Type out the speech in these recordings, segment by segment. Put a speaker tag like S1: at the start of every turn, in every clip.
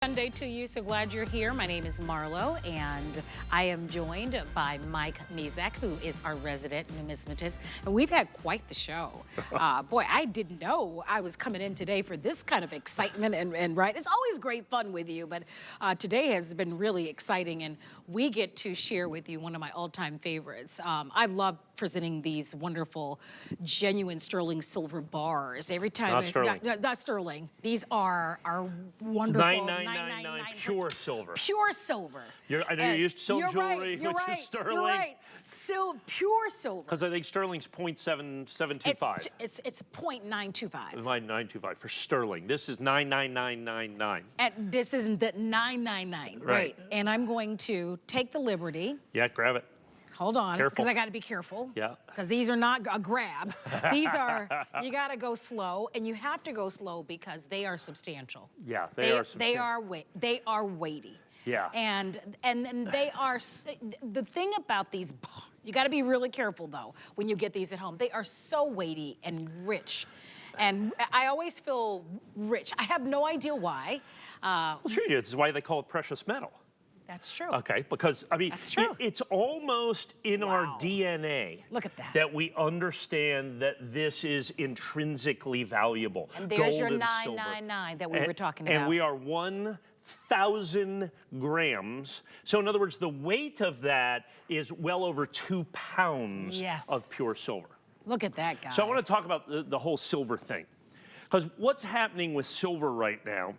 S1: Sunday to you. So glad you're here. My name is Marlo, and I am joined by Mike Mezak, who is our resident numismatist. And we've had quite the show. Boy, I didn't know I was coming in today for this kind of excitement and right. It's always great fun with you, but today has been really exciting, and we get to share with you one of my all-time favorites. I love presenting these wonderful, genuine sterling silver bars. Every time, not sterling. These are wonderful.
S2: 999 pure silver.
S1: Pure silver.
S2: I know you're used to silver jewelry, which is sterling.
S1: You're right. Pure silver.
S2: Because I think sterling's 0.7725.
S1: It's 0.925.
S2: 925 for sterling. This is 99999.
S1: And this is the 999. Right. And I'm going to take the liberty.
S2: Yeah, grab it.
S1: Hold on, because I got to be careful.
S2: Yeah.
S1: Because these are not a grab. These are, you got to go slow, and you have to go slow because they are substantial.
S2: Yeah, they are substantial.
S1: They are weighty.
S2: Yeah.
S1: And they are, the thing about these, you got to be really careful though when you get these at home. They are so weighty and rich. And I always feel rich. I have no idea why.
S2: Well, sure you do. This is why they call it precious metal.
S1: That's true.
S2: Okay, because, I mean, it's almost in our DNA.
S1: Look at that.
S2: That we understand that this is intrinsically valuable.
S1: And there's your 999 that we were talking about.
S2: And we are 1,000 grams. So in other words, the weight of that is well over 2 pounds of pure silver.
S1: Look at that, guys.
S2: So I want to talk about the whole silver thing. Because what's happening with silver right now,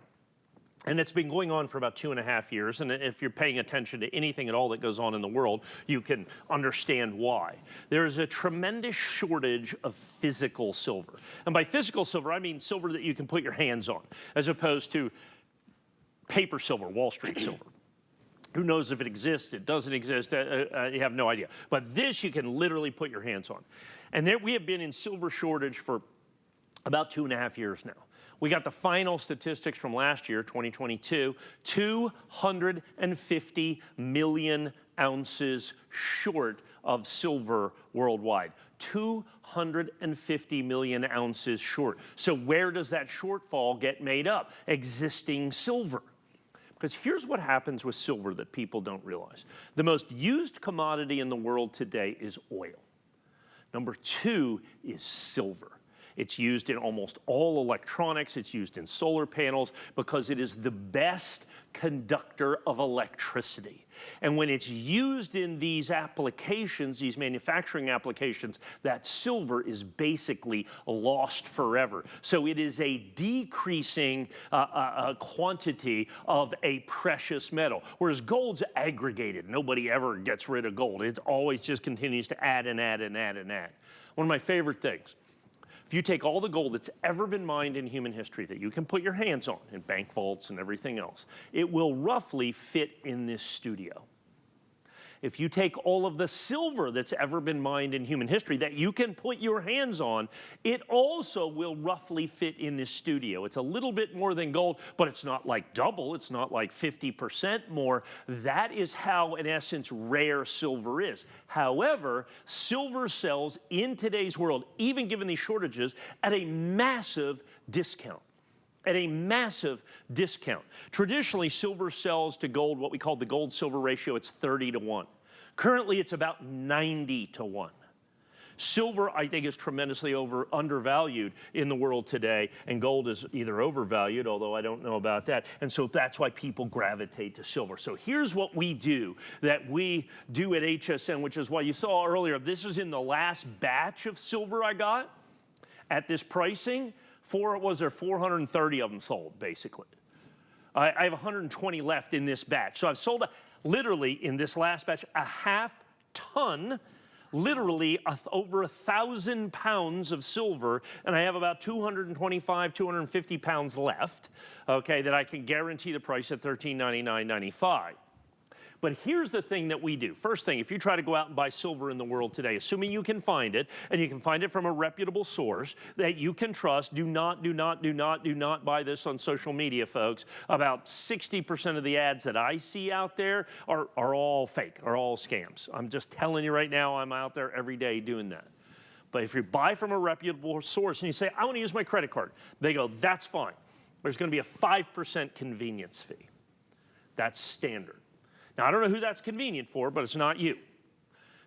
S2: and it's been going on for about 2.5 years, and if you're paying attention to anything at all that goes on in the world, you can understand why. There's a tremendous shortage of physical silver. And by physical silver, I mean silver that you can put your hands on, as opposed to paper silver, Wall Street silver. Who knows if it exists, it doesn't exist, you have no idea. But this you can literally put your hands on. And there, we have been in silver shortage for about 2.5 years now. We got the final statistics from last year, 2022, 250 million ounces short of silver worldwide. 250 million ounces short. So where does that shortfall get made up? Existing silver. Because here's what happens with silver that people don't realize. The most used commodity in the world today is oil. Number 2 is silver. It's used in almost all electronics. It's used in solar panels because it is the best conductor of electricity. And when it's used in these applications, these manufacturing applications, that silver is basically lost forever. So it is a decreasing quantity of a precious metal. Whereas gold's aggregated. Nobody ever gets rid of gold. It always just continues to add and add and add and add. One of my favorite things. If you take all the gold that's ever been mined in human history that you can put your hands on in bank vaults and everything else, it will roughly fit in this studio. If you take all of the silver that's ever been mined in human history that you can put your hands on, it also will roughly fit in this studio. It's a little bit more than gold, but it's not like double. It's not like 50% more. That is how, in essence, rare silver is. However, silver sells in today's world, even given these shortages, at a massive discount. At a massive discount. Traditionally, silver sells to gold what we call the gold-silver ratio. It's 30-to-1. Currently, it's about 90-to-1. Silver, I think, is tremendously undervalued in the world today, and gold is either overvalued, although I don't know about that, and so that's why people gravitate to silver. So here's what we do that we do at HSN, which is why you saw earlier, this is in the last batch of silver I got at this pricing. 430 of them sold, basically. I have 120 left in this batch. So I've sold, literally, in this last batch, a half ton, literally over 1,000 pounds of silver, and I have about 225, 250 pounds left, okay, that I can guarantee the price at $13.99.95. But here's the thing that we do. First thing, if you try to go out and buy silver in the world today, assuming you can find it, and you can find it from a reputable source that you can trust, do not buy this on social media, folks. About 60% of the ads that I see out there are all fake, are all scams. I'm just telling you right now, I'm out there every day doing that. But if you buy from a reputable source and you say, I want to use my credit card, they go, that's fine. There's going to be a 5% convenience fee. That's standard. Now, I don't know who that's convenient for, but it's not you.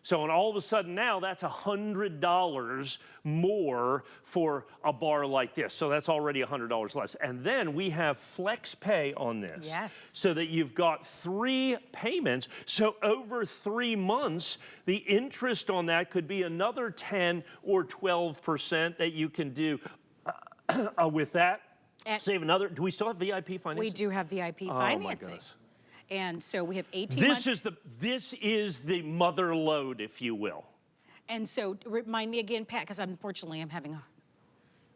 S2: So, and all of a sudden now, that's $100 more for a bar like this. So that's already $100 less. And then we have flex pay on this.
S1: Yes.
S2: So that you've got 3 payments. So over 3 months, the interest on that could be another 10 or 12% that you can do with that. Save another. Do we still have VIP financing?
S1: We do have VIP financing.
S2: Oh my goodness.
S1: And so we have 18 months.
S2: This is the mother load, if you will.
S1: And so remind me again, Pat, because unfortunately I'm having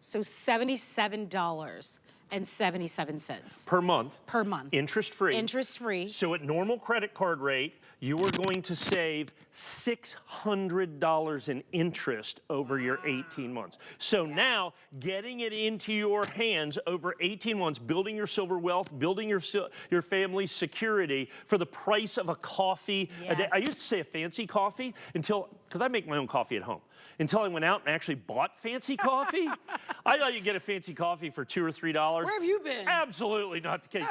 S1: so $77.77
S2: Per month.
S1: per month.
S2: Interest free.
S1: Interest free.
S2: So at normal credit card rate, you are going to save $600 in interest over your 18 months. So now, getting it into your hands over 18 months, building your silver wealth, building your family's security for the price of a coffee a day. I used to say a fancy coffee because I make my own coffee at home. Until I went out and actually bought fancy coffee. I thought you'd get a fancy coffee for $2 or $3.
S1: Where have you been?
S2: Absolutely not the case.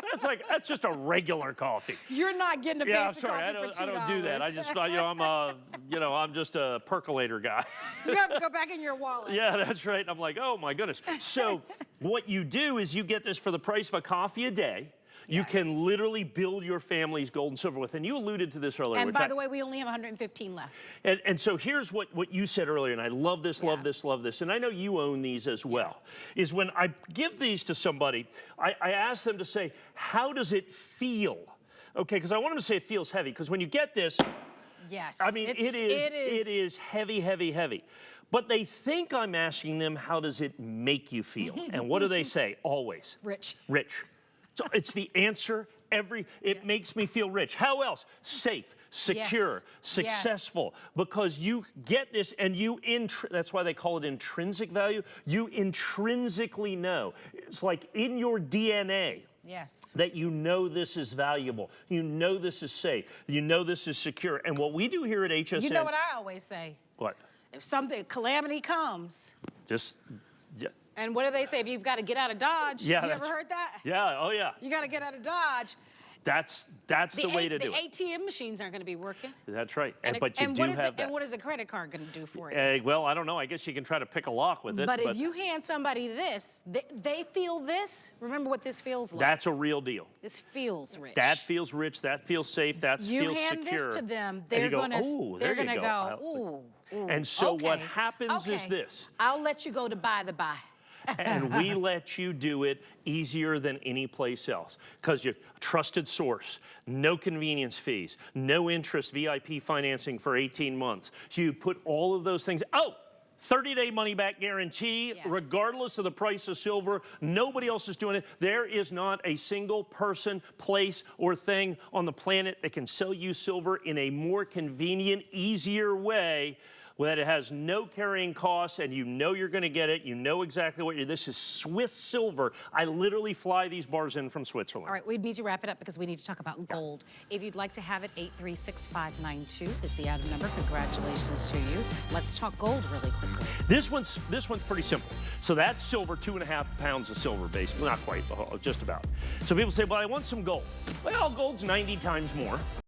S2: That's just a regular coffee.
S1: You're not getting a fancy coffee for $2.
S2: I don't do that. I just, I'm just a percolator guy.
S1: You have to go back in your wallet.
S2: Yeah, that's right. I'm like, oh my goodness. So what you do is you get this for the price of a coffee a day. You can literally build your family's gold and silver with, and you alluded to this earlier.
S1: And by the way, we only have 115 left.
S2: And so here's what you said earlier, and I love this, love this, love this, and I know you own these as well, is when I give these to somebody, I ask them to say, how does it feel? Okay, because I want them to say it feels heavy, because when you get this, I mean, it is heavy, heavy, heavy. But they think I'm asking them, how does it make you feel? And what do they say? Always.
S1: Rich.
S2: Rich. So it's the answer. It makes me feel rich. How else? Safe, secure, successful. Because you get this and that's why they call it intrinsic value. You intrinsically know. It's like in your DNA. That you know this is valuable. You know this is safe. You know this is secure. And what we do here at HSN.
S1: You know what I always say?
S2: What?
S1: If calamity comes.
S2: Yeah.
S1: And what do they say? If you've got to get out of Dodge.
S2: Yeah,
S1: you ever heard that?
S2: Yeah, oh yeah.
S1: You got to get out of Dodge.
S2: That's the way to do it.
S1: The ATM machines aren't going to be working.
S2: That's right.
S1: But you do have that. And what is a credit card going to do for you?
S2: Well, I don't know. I guess you can try to pick a lock with it.
S1: But if you hand somebody this, they feel this. Remember what this feels like.
S2: That's a real deal.
S1: This feels rich.
S2: That feels rich. That feels safe. That feels secure.
S1: You hand this to them, they're going to go, ooh.
S2: And so what happens is this.
S1: I'll let you go to buy the buy.
S2: And we let you do it easier than any place else because you're a trusted source, no convenience fees, no interest, VIP financing for 18 months. You put all of those things. 30-day money-back guarantee, regardless of the price of silver. Nobody else is doing it. There is not a single person, place, or thing on the planet that can sell you silver in a more convenient, easier way that it has no carrying costs, and you know you're going to get it. You know exactly what this is Swiss silver. I literally fly these bars in from Switzerland.
S1: All right, we need to wrap it up because we need to talk about gold. If you'd like to have it, 836-592 is the item number. Congratulations to you. Let's talk gold really quickly.
S2: This one's pretty simple. So that's silver, 2.5 pounds of silver, basically. Not quite, just about. So people say, well, I want some gold. Well, gold's 90 times more.